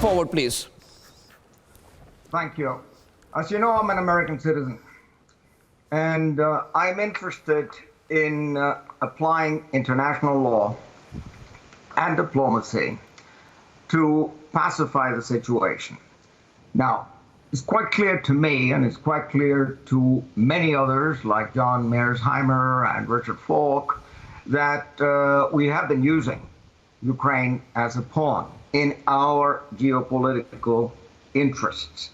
forward, please. Thank you. As you know, I'm an American citizen, and I'm interested in applying international law and diplomacy to pacify the situation. Now, it's quite clear to me, and it's quite clear to many others like John Mearsheimer and Richard Falk, that we have been using Ukraine as a pawn in our geopolitical interests.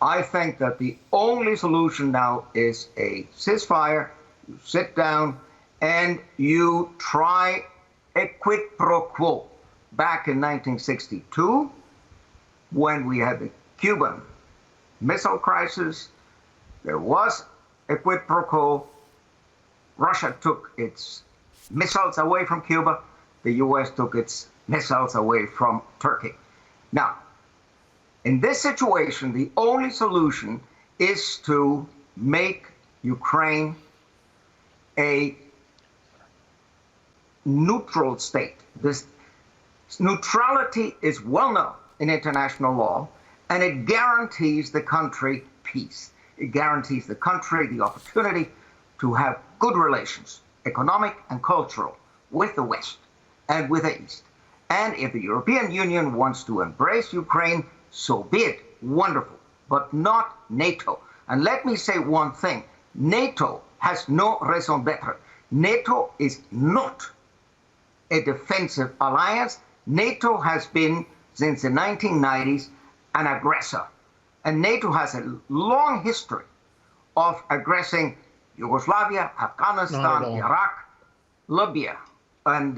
I think that the only solution now is a ceasefire. You sit down and you try a quid pro quo. Back in 1962, when we had the Cuban Missile Crisis, there was a quid pro quo. Russia took its missiles away from Cuba. The US took its missiles away from Turkey. Now, in this situation, the only solution is to make Ukraine a neutral state. This neutrality is well known in international law, and it guarantees the country peace. It guarantees the country the opportunity to have good relations, economic and cultural, with the West and with the East. And if the European Union wants to embrace Ukraine, so be it, wonderful, but not NATO. And let me say one thing, NATO has no raison d'etre. NATO is not a defensive alliance. NATO has been, since the 1990s, an aggressor. And NATO has a long history of aggressing Yugoslavia, Afghanistan, Iraq, Libya, and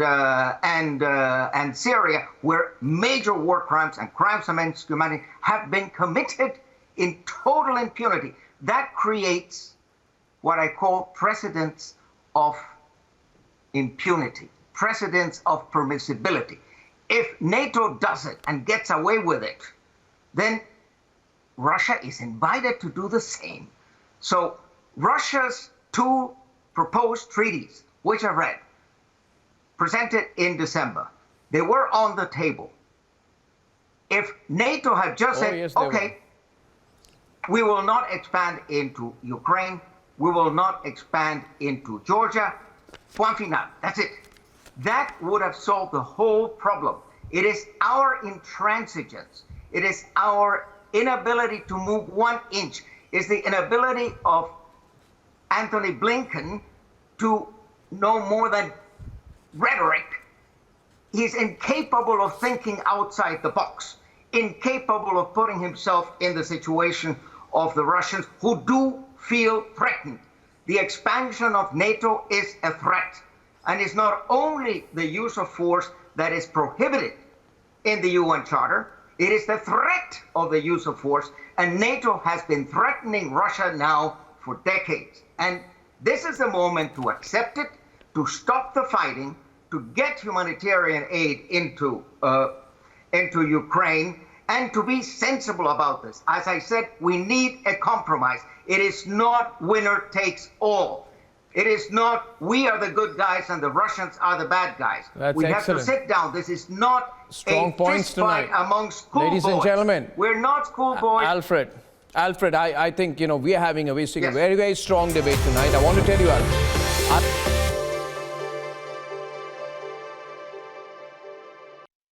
Syria, where major war crimes and crimes against humanity have been committed in total impunity. That creates what I call precedents of impunity, precedents of permissibility. If NATO does it and gets away with it, then Russia is invited to do the same. So Russia's two proposed treaties, which I read, presented in December, they were on the table. If NATO had just said, yes, okay, we will not expand into Ukraine, we will not expand into Georgia, point final, that's it. That would have solved the whole problem. It is our intransigence, it is our inability to move 1 inch, it's the inability of Anthony Blinken to know more than rhetoric. He's incapable of thinking outside the box, incapable of putting himself in the situation of the Russians, who do feel threatened. The expansion of NATO is a threat, and it's not only the use of force that is prohibited in the UN Charter, it is the threat of the use of force, and NATO has been threatening Russia now for decades. And this is the moment to accept it, to stop the fighting, to get humanitarian aid into Ukraine, and to be sensible about this. As I said, we need a compromise. It is not winner takes all. It is not we are the good guys and the Russians are the bad guys. That's excellent. Have to sit down. This is not strong points tonight among schoolboys. Ladies and gentlemen, we're not schoolboys. Alfred, I think we are having a very, very strong debate tonight. I want to tell you, Alfred.